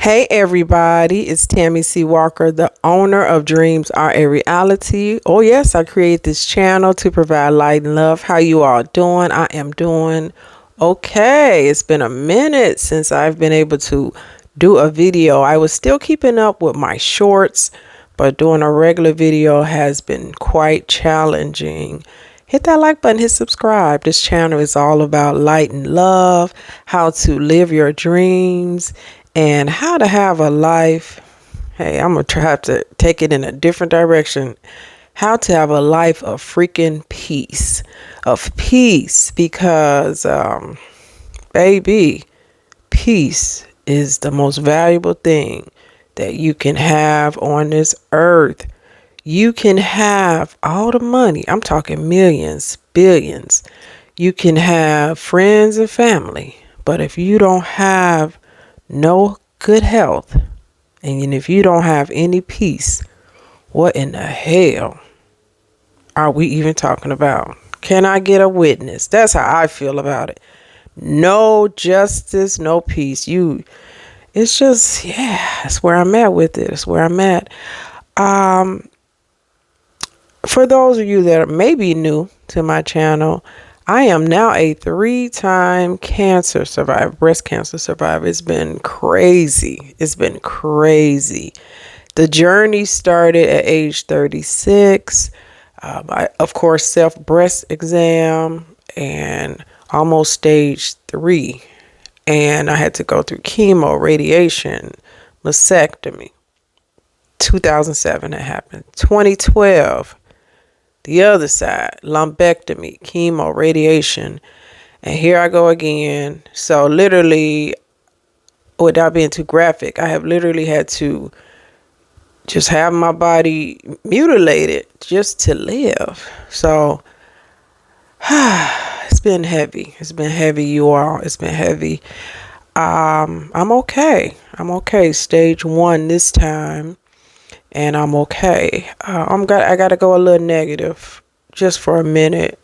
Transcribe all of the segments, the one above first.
Hey everybody, it's Tammy C. Walker, the owner of Dreams Are a Reality. Oh yes, I create this channel to provide light and love. How you all doing? I am doing okay. It's been a minute since I've been able to do a video. I was still keeping up with my shorts, but doing a regular video has been quite challenging. Hit that like button, hit subscribe. This channel is all about light and love, how to live your dreams, and how to have a life. Hey, I'm going to have to take it in a different direction. How to have a life of freaking peace. Of peace. Because, baby, peace is the most valuable thing that you can have on this earth. You can have all the money. I'm talking millions, billions. You can have friends and family. But if you don't have no good health, and if you don't have any peace, what in the hell are we even talking about? Can I get a witness? That's how I feel about it. No justice, no peace. It's just, that's where I'm at with it. It's where I'm at. For those of you that are maybe new to my channel, I am now a 3-time cancer survivor, breast cancer survivor. It's been crazy. It's been crazy. The journey started at age 36. I, of course, self-breast exam and almost stage 3. And I had to go through chemo, radiation, mastectomy. 2007 it happened. 2012. The other side, lumpectomy, chemo, radiation, and here I go again. So literally, without being too graphic, I have literally had to just have my body mutilated just to live. So it's been heavy. It's been heavy, you all. It's been heavy. I'm okay. I'm okay. Stage 1 this time. And I'm okay. I got to go a little negative just for a minute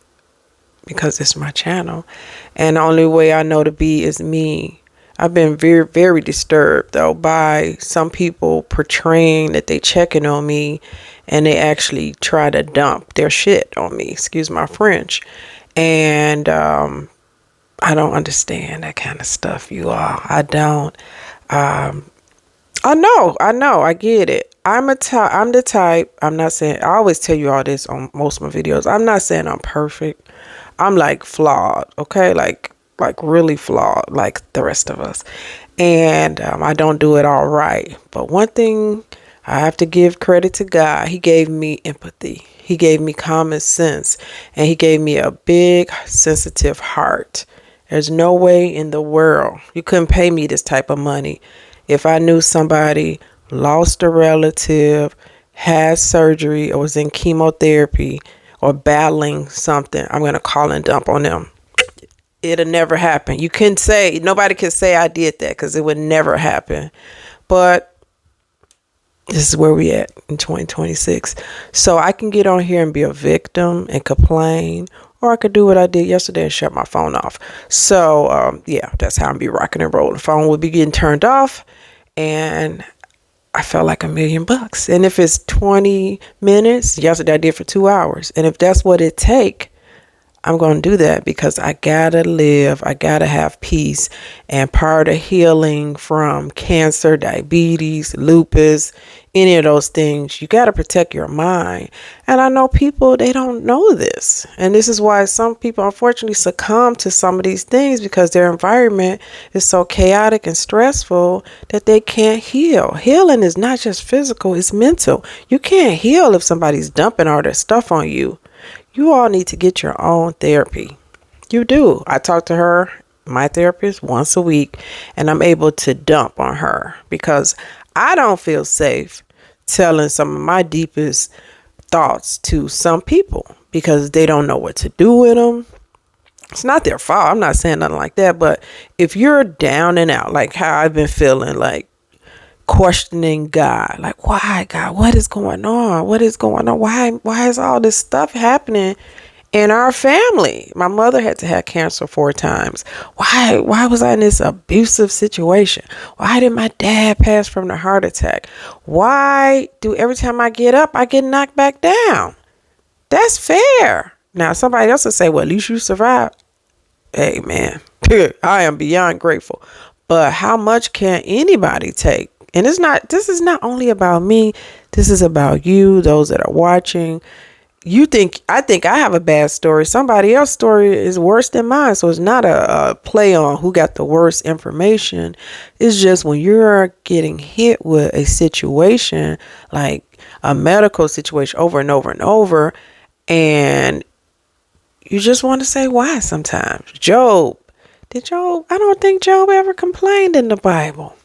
because it's my channel. And the only way I know to be is me. I've been very, very disturbed, though, by some people portraying that they checking on me and they actually try to dump their shit on me. Excuse my French. And I don't understand that kind of stuff, you all. I don't. I know, I get it. I'm the type, I'm not saying, I always tell you all this on most of my videos. I'm not saying I'm perfect. I'm like flawed, okay? Like really flawed, like the rest of us. And I don't do it all right. But one thing I have to give credit to God. He gave me empathy. He gave me common sense. And he gave me a big, sensitive heart. There's no way in the world you couldn't pay me this type of money if I knew somebody lost a relative, had surgery, or was in chemotherapy, or battling something. I'm going to call and dump on them. It'll never happen. You can say, nobody can say I did that because it would never happen. But this is where we at in 2026. So I can get on here and be a victim and complain, or I could do what I did yesterday and shut my phone off. So, that's how I'm be rocking and rolling. The phone would be getting turned off, and I felt like $1 million. And if it's 20 minutes, yesterday I did for 2 hours. And if that's what it take, I'm going to do that because I got to live. I got to have peace. And part of healing from cancer, diabetes, lupus, any of those things, you got to protect your mind. And I know people, they don't know this. And this is why some people unfortunately succumb to some of these things because their environment is so chaotic and stressful that they can't heal. Healing is not just physical, it's mental. You can't heal if somebody's dumping all their stuff on you. You all need to get your own therapy. You do. I talk to her, my therapist, once a week, and I'm able to dump on her because I don't feel safe telling some of my deepest thoughts to some people because they don't know what to do with them. It's not their fault. I'm not saying nothing like that. But if you're down and out, like how I've been feeling, like questioning God, like, why, God, what is going on? What is going on? Why is all this stuff happening in our family. My mother had to have cancer 4 times. Why was I in this abusive situation? Why did my dad pass from the heart attack? Why do every time I get up, I get knocked back down? That's fair. Now, somebody else will say, well, at least you survived. Hey, man, I am beyond grateful. But how much can anybody take? And this is not only about me. This is about you, those that are watching. I think I have a bad story. Somebody else's story is worse than mine. So it's not a play on who got the worst information. It's just when you're getting hit with a situation, like a medical situation over and over and over, and you just want to say why sometimes. I don't think Job ever complained in the Bible.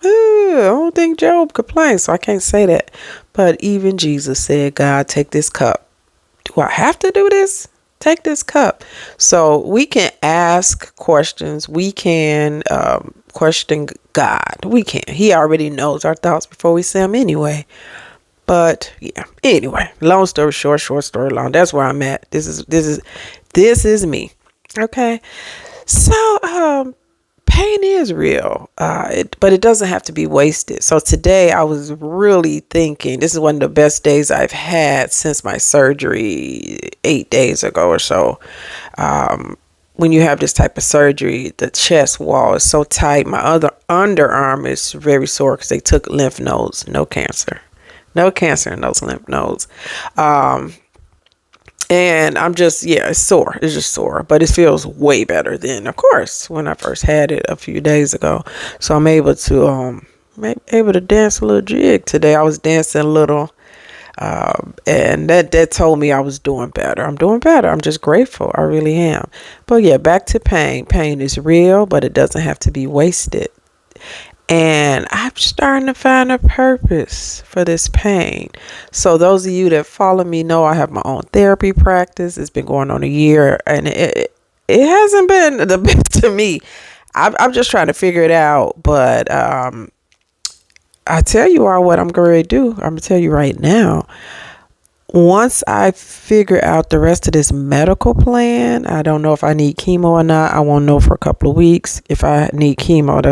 I don't think Job complained, so I can't say that. But even Jesus said, God, take this cup. Do I have to do this? Take this cup. So we can ask questions. We can question God. We can. He already knows our thoughts before we say them anyway. But yeah. Anyway, long story short story long. That's where I'm at. This is me. Okay. So pain is real, but it doesn't have to be wasted. So today I was really thinking, this is one of the best days I've had since my surgery 8 days ago or so. When you have this type of surgery, the chest wall is so tight. My other underarm is very sore because they took lymph nodes. No cancer in those lymph nodes. And I'm just, it's sore. It's just sore, but it feels way better than, of course, when I first had it a few days ago. So I'm able to dance a little jig today. I was dancing a little, and that told me I was doing better. I'm doing better. I'm just grateful. I really am. But yeah, back to pain. Pain is real, but it doesn't have to be wasted. And I'm starting to find a purpose for this pain. So those of you that follow me know I have my own therapy practice. It's been going on a year, and it hasn't been the best to me. I'm just trying to figure it out. But I tell you all what I'm going to do. I'm going to tell you right now. Once I figure out the rest of this medical plan, I don't know if I need chemo or not. I won't know for a couple of weeks. If I need chemo,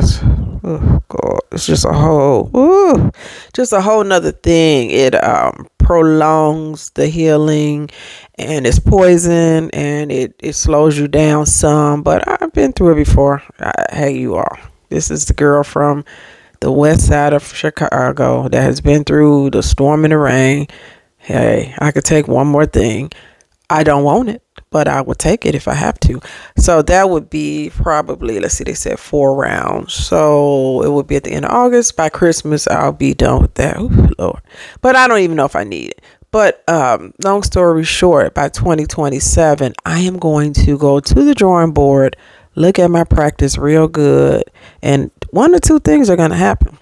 it's just a whole nother thing. It prolongs the healing, and it's poison, and it slows you down some. But I've been through it before. Hey, you all. This is the girl from the west side of Chicago that has been through the storm and the rain. Hey, I could take one more thing. I don't want it, but I would take it if I have to. So that would be probably, let's see, they said 4 rounds. So it would be at the end of August. By Christmas, I'll be done with that. Ooh, Lord. But I don't even know if I need it. But long story short, by 2027, I am going to go to the drawing board, look at my practice real good. And 1 or 2 things are going to happen.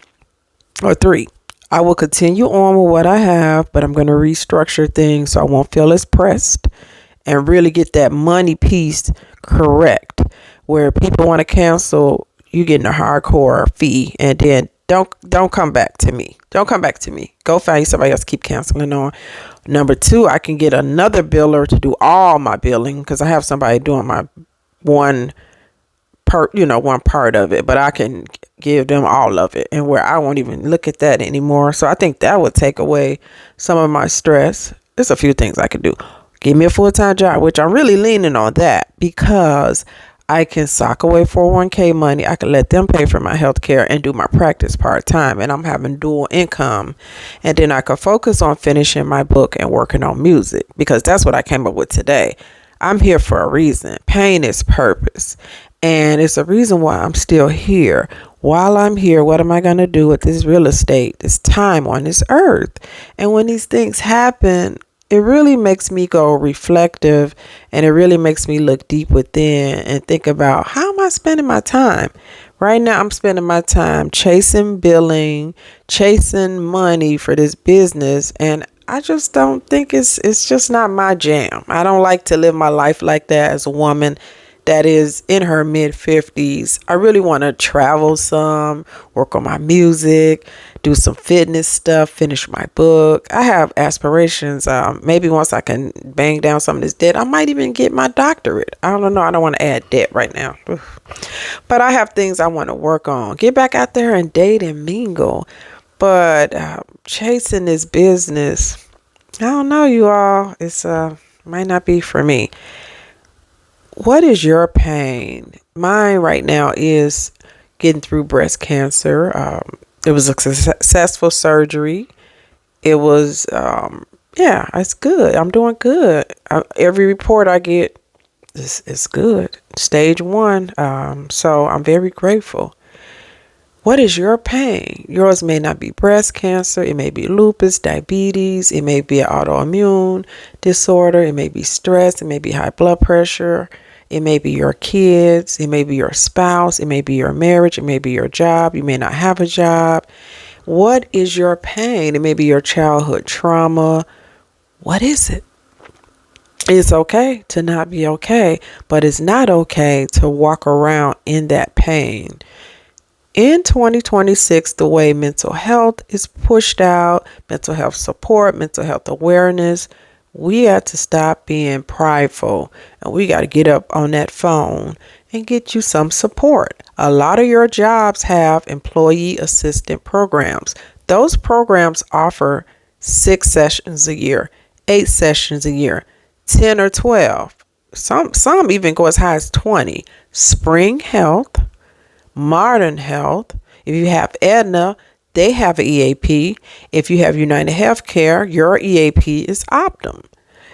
Or 3. I will continue on with what I have, but I'm going to restructure things so I won't feel as pressed and really get that money piece correct. Where people want to cancel, you getting a hardcore fee, and then don't come back to me. Don't come back to me. Go find you somebody else to keep canceling on. Number 2, I can get another biller to do all my billing because I have somebody doing my one part of it, but I can give them all of it, and where I won't even look at that anymore. So I think that would take away some of my stress. There's a few things I could do. Give me a full-time job, which I'm really leaning on that because I can sock away 401k money. I can let them pay for my health care and do my practice part-time, and I'm having dual income. And then I can focus on finishing my book and working on music because that's what I came up with today. I'm here for a reason. Pain is purpose. And it's a reason why I'm still here. While I'm here, what am I going to do with this real estate, this time on this earth? And when these things happen, it really makes me go reflective, and it really makes me look deep within and think about, how am I spending my time? Right now, I'm spending my time chasing billing, chasing money for this business, and I just don't think it's just not my jam. I don't like to live my life like that as a woman. that is in her mid 50s. I really want to travel some, work on my music, do some fitness stuff, finish my book. I have aspirations. Maybe once I can bang down some of this debt, I might even get my doctorate. I don't know. I don't want to add debt right now. But I have things I want to work on. Get back out there and date and mingle. But chasing this business, I don't know, you all. It's might not be for me. What is your pain? Mine right now is getting through breast cancer. It was a successful surgery. It was, yeah, it's good. I'm doing good. Every report I get is good. Stage 1. So I'm very grateful. What is your pain? Yours may not be breast cancer. It may be lupus, diabetes. It may be an autoimmune disorder. It may be stress. It may be high blood pressure. It may be your kids. It may be your spouse. It may be your marriage. It may be your job. You may not have a job. What is your pain? It may be your childhood trauma. What is it? It's okay to not be okay, but it's not okay to walk around in that pain. In 2026, the way mental health is pushed out, mental health support, mental health awareness, we got to stop being prideful, and we got to get up on that phone and get you some support. A lot of your jobs have employee assistant programs. Those programs offer 6 sessions a year, 8 sessions a year, 10 or 12. Some even go as high as 20. Spring Health, Modern Health. If you have Aetna, they have an EAP. If you have United Healthcare, your EAP is Optum.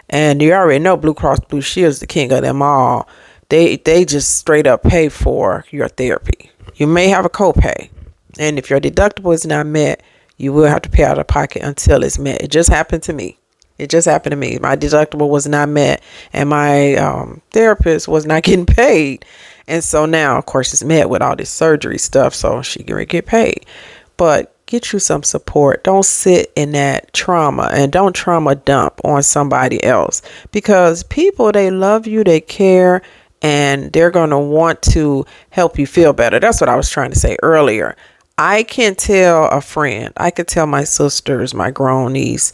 And you already know Blue Cross Blue Shield is the king of them all. They just straight up pay for your therapy. You may have a copay. And if your deductible is not met, you will have to pay out of pocket until it's met. It just happened to me. My deductible was not met, and my therapist was not getting paid. And so now, of course, it's met with all this surgery stuff, so she can get paid. But get you some support. Don't sit in that trauma, and don't trauma dump on somebody else, because people, they love you, they care, and they're going to want to help you feel better. That's what I was trying to say earlier. I can tell a friend, I could tell my sisters, my grown niece,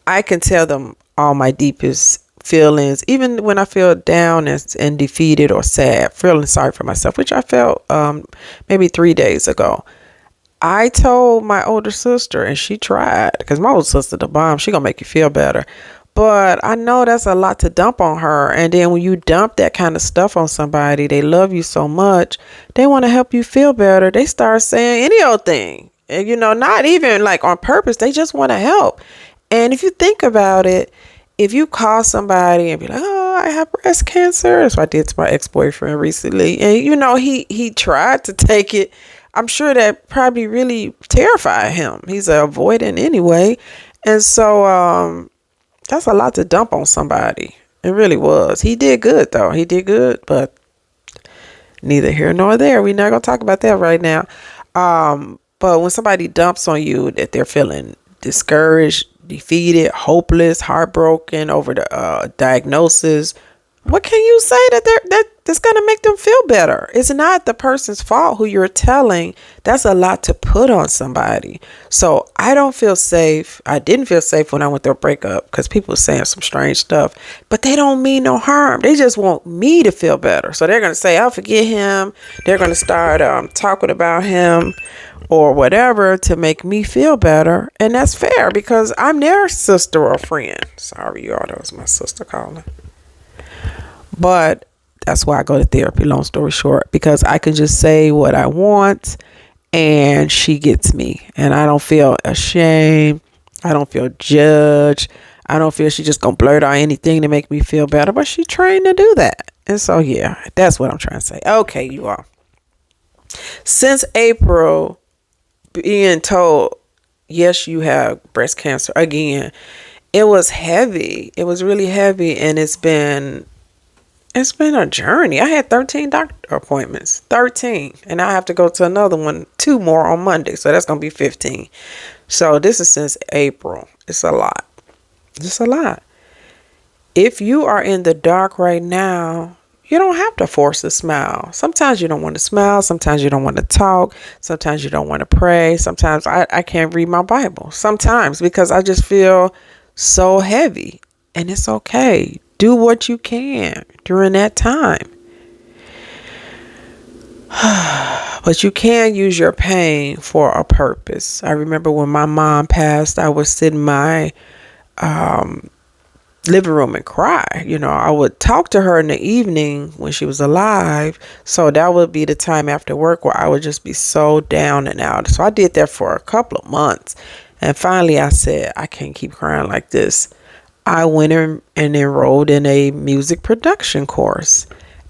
I can tell them all my deepest feelings, even when I feel down and defeated or sad, feeling sorry for myself, which I felt maybe 3 days ago. I told my older sister, and she tried, because my older sister, the bomb, she gonna make you feel better. But I know that's a lot to dump on her. And then when you dump that kind of stuff on somebody, they love you so much, they want to help you feel better. They start saying any old thing, and, not even like on purpose. They just want to help. And if you think about it, if you call somebody and be like, oh, I have breast cancer. That's what I did to my ex-boyfriend recently. And, he tried to take it. I'm sure that probably really terrified him. He's avoidant anyway. And so that's a lot to dump on somebody. It really was. He did good, though. He did good, but neither here nor there. We're not going to talk about that right now. But when somebody dumps on you that they're feeling discouraged, defeated, hopeless, heartbroken over the diagnosis, what can you say that's going to make them feel better? It's not the person's fault who you're telling. That's a lot to put on somebody. So I don't feel safe. I didn't feel safe when I went through a breakup, because people were saying some strange stuff, but they don't mean no harm. They just want me to feel better. So they're going to say, I'll forget him. They're going to start talking about him or whatever to make me feel better. And that's fair, because I'm their sister or friend. Sorry, y'all. That was my sister calling. But that's why I go to therapy, long story short, because I can just say what I want and she gets me. And I don't feel ashamed. I don't feel judged. I don't feel she just gonna blurt out anything to make me feel better. But she trained to do that. And so, yeah, that's what I'm trying to say. Okay, you all. Since April, being told, yes, you have breast cancer again, it was heavy. It was really heavy. And it's been a journey. I had 13 doctor appointments, 13. And I have to go to another one, 2 more on Monday. So that's going to be 15. So this is since April. It's a lot. It's a lot. If you are in the dark right now, You don't have to force a smile. Sometimes you don't want to smile. Sometimes you don't want to talk. Sometimes you don't want to pray. Sometimes I can't read my Bible. Sometimes because I just feel so heavy. And it's okay. Do what you can during that time. But you can use your pain for a purpose. I remember when my mom passed, I would sit in my living room and cry. I would talk to her in the evening when she was alive. So that would be the time after work where I would just be so down and out. So I did that for a couple of months. And finally I said, I can't keep crying like this. I went in and enrolled in a music production course.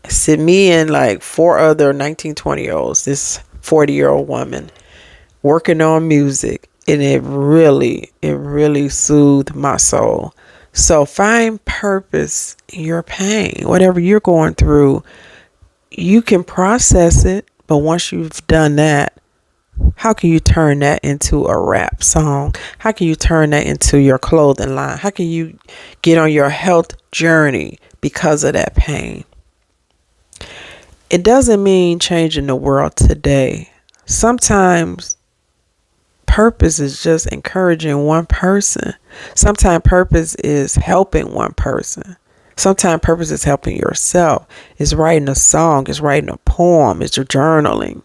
Sit me and like 4 other 19, 20-year-olds, this 40-year-old woman working on music. And it really soothed my soul. So find purpose in your pain. Whatever you're going through, you can process it. But once you've done that, how can you turn that into a rap song? How can you turn that into your clothing line? How can you get on your health journey because of that pain? It doesn't mean changing the world today. Sometimes purpose is just encouraging one person. Sometimes purpose is helping one person. Sometimes purpose is helping yourself. It's writing a song. It's writing a poem. It's journaling.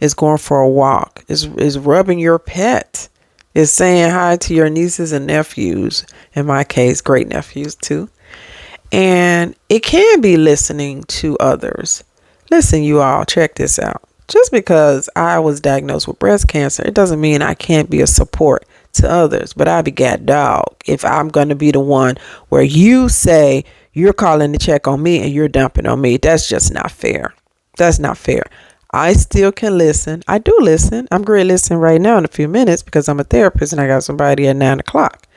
It's going for a walk. It's rubbing your pet. It's saying hi to your nieces and nephews. In my case, great nephews too. And it can be listening to others. Listen, you all, check this out. Just because I was diagnosed with breast cancer, it doesn't mean I can't be a support to others. But I be god dog if I'm going to be the one where you say you're calling to check on me and you're dumping on me. That's just not fair. That's not fair. I still can listen. I do listen. I'm going to listen right now in a few minutes because I'm a therapist and I got somebody at 9 o'clock.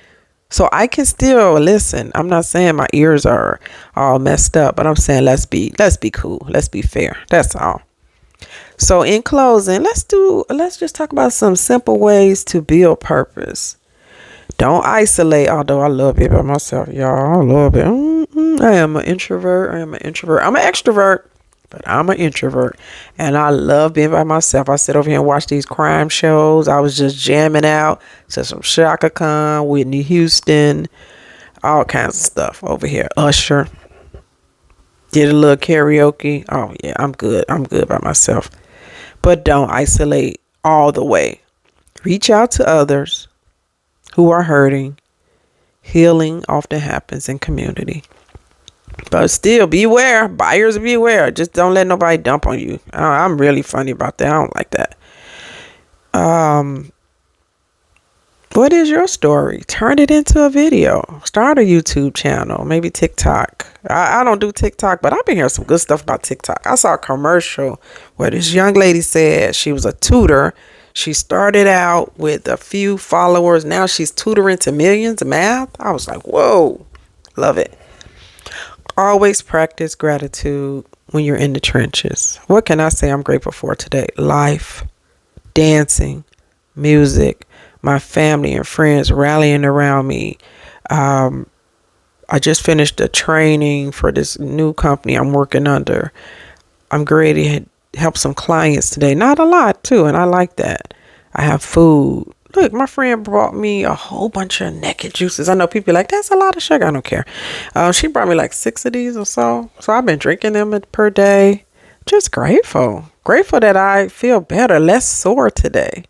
So I can still listen. I'm not saying my ears are all messed up, but I'm saying let's be cool. Let's be fair. That's all. So in closing, let's just talk about some simple ways to build purpose. Don't isolate, although I love it by myself, y'all. I love it. I am an introvert. I'm an extrovert, but I'm an introvert. And I love being by myself. I sit over here and watch these crime shows. I was just jamming out to some Shaka Khan, Whitney Houston, all kinds of stuff over here. Usher. Did a little karaoke. Oh, yeah, I'm good. I'm good by myself. But don't isolate all the way. Reach out to others who are hurting. Healing often happens in community. But still, beware. Buyers beware. Just don't let nobody dump on you. I'm really funny about that. I don't like that. What is your story? Turn it into a video. Start a YouTube channel. Maybe TikTok. I don't do TikTok, but I've been hearing some good stuff about TikTok. I saw a commercial where this young lady said she was a tutor. She started out with a few followers. Now she's tutoring to millions of math. I was like, whoa. Love it. Always practice gratitude when you're in the trenches. What can I say I'm grateful for today? Life, dancing, music, my family and friends rallying around me. I just finished a training for this new company I'm working under. I'm ready to help some clients today. Not a lot, too, and I like that. I have food. Look, my friend brought me a whole bunch of naked juices. I know people are like, that's a lot of sugar. I don't care. She brought me like 6 of these or so. So I've been drinking them per day. Just grateful. Grateful that I feel better, less sore today.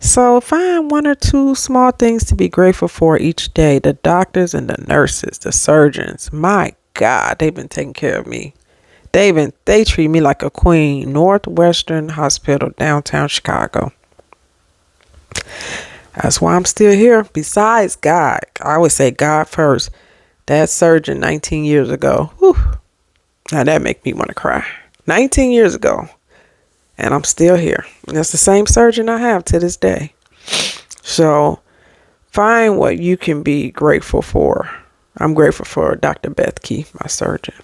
So find 1 or 2 small things to be grateful for each day. The doctors and the nurses, the surgeons. My God, they've been taking care of me. They treat me like a queen. Northwestern Hospital, downtown Chicago. That's why I'm still here. Besides God, I always say God first. That surgeon 19 years ago. Whew, now that make me want to cry. 19 years ago. And I'm still here. And that's the same surgeon I have to this day. So find what you can be grateful for. I'm grateful for Dr. Beth Key, my surgeon.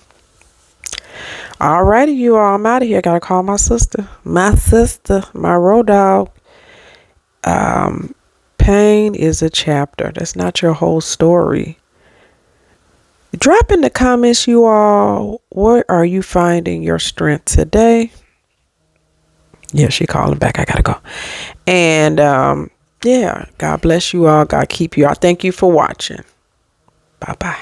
Alrighty, you all. I'm out of here. Gotta call my sister. My road dog. Pain is a chapter. That's not your whole story. Drop in the comments, you all, What are you finding your strength today? Yeah, she calling back. I gotta go. And yeah, God bless you all. God keep you all. Thank you for watching. Bye bye.